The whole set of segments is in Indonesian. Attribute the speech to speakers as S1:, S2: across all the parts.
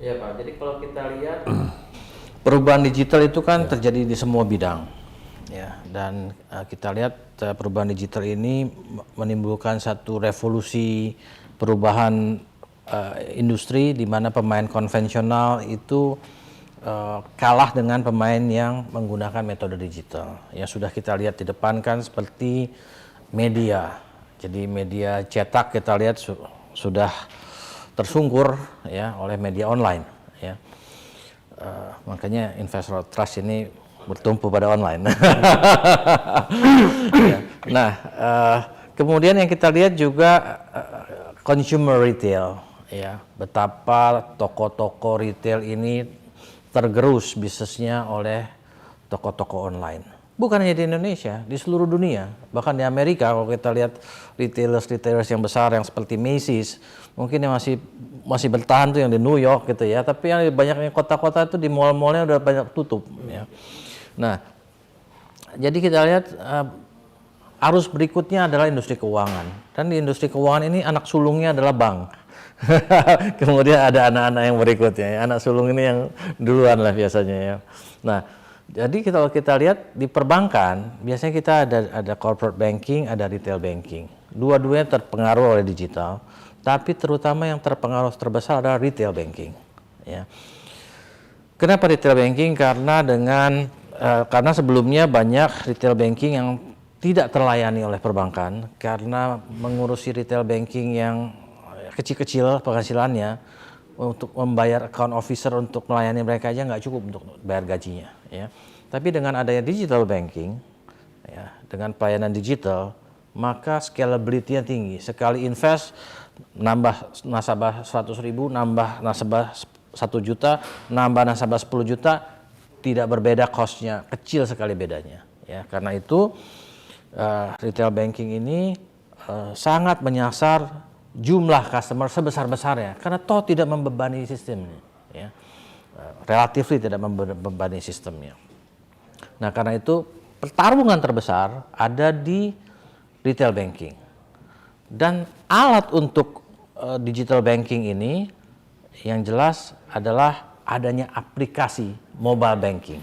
S1: Iya Pak, jadi kalau kita lihat perubahan digital itu kan terjadi di semua bidang, ya. Dan kita lihat perubahan digital ini menimbulkan satu revolusi perubahan industri di mana pemain konvensional itu kalah dengan pemain yang menggunakan metode digital. Yang sudah kita lihat di depan kan seperti media. Jadi media cetak kita lihat sudah tersungkur ya oleh media online ya. Makanya investor trust ini bertumpu pada online. Ya. Nah, kemudian yang kita lihat juga consumer retail ya, betapa toko-toko retail ini tergerus bisnisnya oleh toko-toko online. Bukan hanya di Indonesia, di seluruh dunia. Bahkan di Amerika kalau kita lihat retailers yang besar yang seperti Macy's, mungkin yang masih bertahan tuh yang di New York gitu ya. Tapi yang banyaknya kota-kota itu di mall-mallnya udah banyak tutup ya. Nah, jadi kita lihat arus berikutnya adalah industri keuangan. Dan di industri keuangan ini anak sulungnya adalah bank. Kemudian ada anak-anak yang berikutnya. Anak sulung ini yang duluan lah biasanya ya. Nah, jadi kalau kita lihat di perbankan, biasanya kita ada corporate banking, ada retail banking. Dua-duanya terpengaruh oleh digital, tapi terutama yang terpengaruh terbesar adalah retail banking. Ya. Kenapa retail banking? Karena sebelumnya banyak retail banking yang tidak terlayani oleh perbankan karena mengurusi retail banking yang kecil-kecil penghasilannya untuk membayar account officer untuk melayani mereka aja nggak cukup untuk bayar gajinya ya. Tapi dengan adanya digital banking ya, dengan pelayanan digital maka scalability-nya tinggi. Sekali invest nambah nasabah 100.000, nambah nasabah 1 juta, nambah nasabah 10 juta, tidak berbeda cost-nya, kecil sekali bedanya ya. Karena itu retail banking ini sangat menyasar jumlah customer sebesar-besarnya karena toh tidak membebani sistemnya ya. Relatif tidak membebani sistemnya. Nah, karena itu pertarungan terbesar ada di retail banking. Dan alat untuk digital banking ini yang jelas adalah adanya aplikasi mobile banking.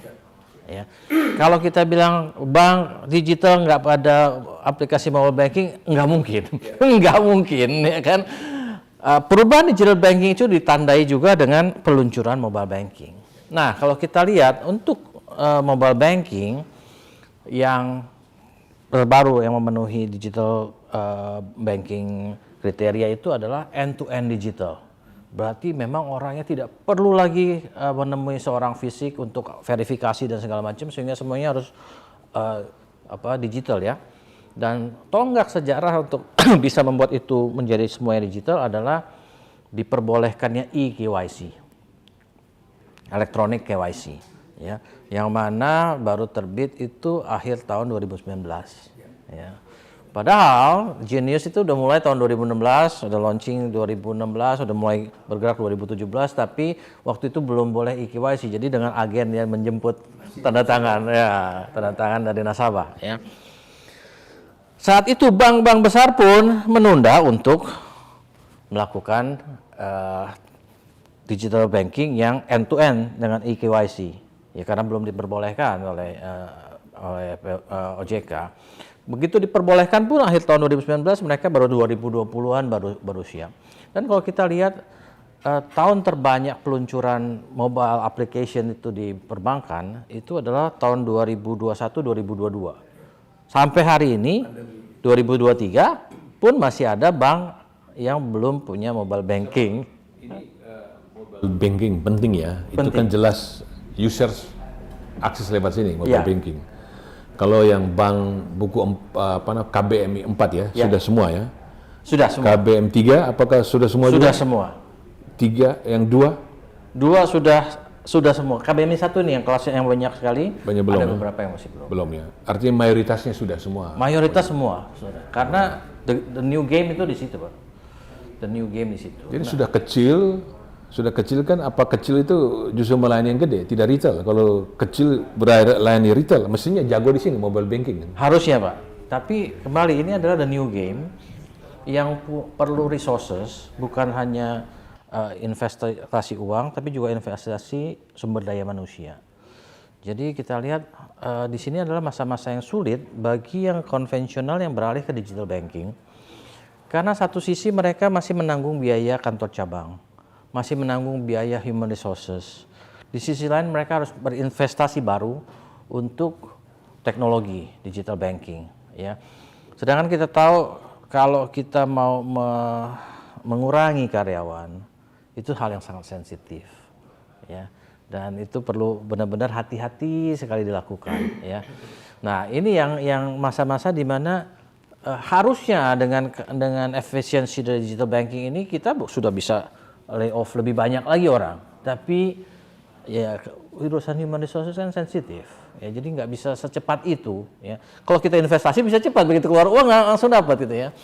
S1: Ya. Kalau kita bilang bank digital nggak pada aplikasi mobile banking, nggak mungkin, nggak mungkin, ya kan? Perubahan digital banking itu ditandai juga dengan peluncuran mobile banking. Nah, kalau kita lihat untuk mobile banking yang terbaru yang memenuhi digital banking kriteria itu adalah end-to-end digital. Berarti memang orangnya tidak perlu lagi menemui seorang fisik untuk verifikasi dan segala macam, sehingga semuanya harus digital ya. Dan tonggak sejarah untuk bisa membuat itu menjadi semuanya digital adalah diperbolehkannya eKYC, Electronic KYC, ya, yang mana baru terbit itu akhir tahun 2019. Ya. Padahal Genius itu udah mulai tahun 2016, udah launching 2016, udah mulai bergerak 2017, tapi waktu itu belum boleh eKYC. Jadi dengan agen yang menjemput tanda tangan dari nasabah. Ya. Saat itu bank-bank besar pun menunda untuk melakukan digital banking yang end-to-end dengan eKYC, ya karena belum diperbolehkan oleh OJK. Begitu diperbolehkan pun akhir tahun 2019 mereka baru 2020-an baru siap. Dan kalau kita lihat tahun terbanyak peluncuran mobile application itu di perbankan itu adalah tahun 2021-2022. Sampai hari ini 2023 pun masih ada bank yang belum punya mobile banking.
S2: Ini mobile banking penting ya. Penting. Itu kan jelas users akses lewat sini mobile banking. Kalau yang bank buku KBM 4 ya, sudah semua ya?
S1: Sudah semua.
S2: KBM 3 apakah sudah semua
S1: sudah
S2: juga?
S1: Semua.
S2: 3, yang 2?
S1: 2 sudah semua. KBM 1 nih yang kelasnya yang banyak sekali.
S2: Belum.
S1: Ada beberapa yang masih belum.
S2: Belum ya. Artinya mayoritasnya sudah semua.
S1: Mayoritas semua. Sudah. Karena the new game itu di situ, Pak. The new game di situ.
S2: Jadi sudah kecil kan, apa kecil itu justru melayani yang gede, tidak retail. Kalau kecil melayani retail, mestinya jago di sini mobile banking.
S1: Harusnya Pak, tapi kembali ini adalah the new game yang perlu resources, bukan hanya investasi uang, tapi juga investasi sumber daya manusia. Jadi kita lihat di sini adalah masa-masa yang sulit bagi yang konvensional yang beralih ke digital banking. Karena satu sisi mereka masih menanggung biaya kantor cabang, masih menanggung biaya human resources. Di sisi lain mereka harus berinvestasi baru untuk teknologi digital banking. Ya. Sedangkan kita tahu kalau kita mau mengurangi karyawan, itu hal yang sangat sensitif, ya, dan itu perlu benar-benar hati-hati sekali dilakukan, ya. Nah, ini yang masa-masa di mana harusnya dengan efisiensi dari digital banking ini kita sudah bisa lay off lebih banyak lagi orang, tapi ya urusan human resources kan sensitif, ya, jadi nggak bisa secepat itu, ya. Kalau kita investasi bisa cepat, begitu keluar uang langsung dapat gitu, ya.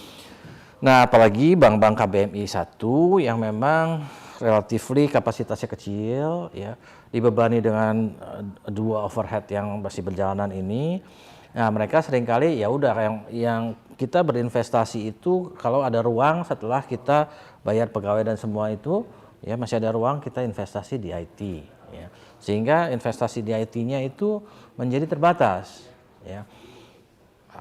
S1: Nah, apalagi bank-bank KBMI 1 yang memang relatively kapasitasnya kecil, ya, dibebani dengan dua overhead yang masih berjalanan ini. Nah, mereka seringkali ya udah yang kita berinvestasi itu kalau ada ruang setelah kita bayar pegawai dan semua itu, ya masih ada ruang kita investasi di IT, ya. Sehingga investasi di IT-nya itu menjadi terbatas, ya.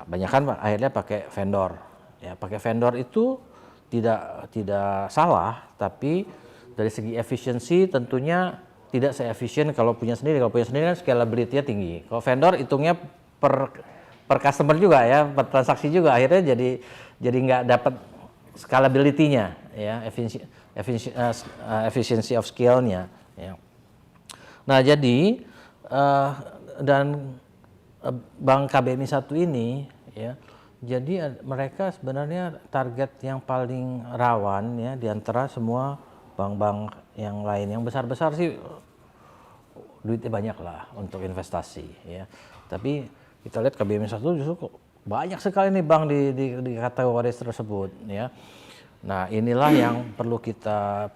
S1: Banyak kan akhirnya pakai vendor. Ya, pakai vendor itu tidak salah, tapi dari segi efisiensi tentunya tidak se-efisien kalau punya sendiri. Kalau punya sendiri kan scalability-nya tinggi. Kalau vendor hitungnya per customer juga, ya, per transaksi juga, akhirnya jadi nggak dapat scalability-nya, ya, efficiency of scale-nya, ya. Nah, jadi dan Bank KBMI 1 ini, ya, jadi mereka sebenarnya target yang paling rawan, ya, di antara semua bank-bank yang lain. Yang besar-besar sih duitnya banyak lah untuk investasi, ya. Tapi kita lihat KBMI 1 justru banyak sekali nih bank di kategori tersebut, ya. Nah, inilah yang perlu kita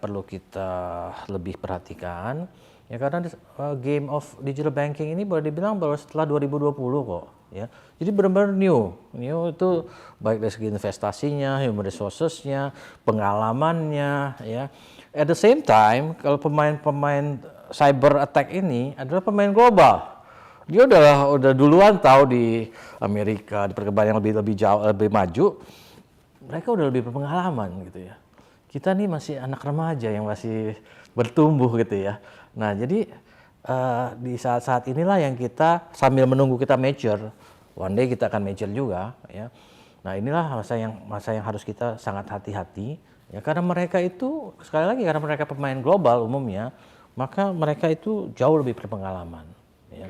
S1: lebih perhatikan, ya, karena game of digital banking ini boleh dibilang baru setelah 2020 kok, ya. Jadi benar-benar new itu baik dari segi investasinya, human resources-nya, pengalamannya, ya. At the same time, kalau pemain cyber attack ini adalah pemain global. Dia udah duluan tahu di Amerika, di perkembangan yang lebih jauh, lebih maju. Mereka udah lebih berpengalaman gitu, ya. Kita nih masih anak remaja yang masih bertumbuh gitu, ya. Nah, jadi di saat-saat inilah yang kita sambil menunggu kita mature, one day kita akan mature juga, ya. Nah, inilah masa yang harus kita sangat hati-hati, ya, karena mereka itu sekali lagi karena mereka pemain global umumnya, maka mereka itu jauh lebih berpengalaman, ya.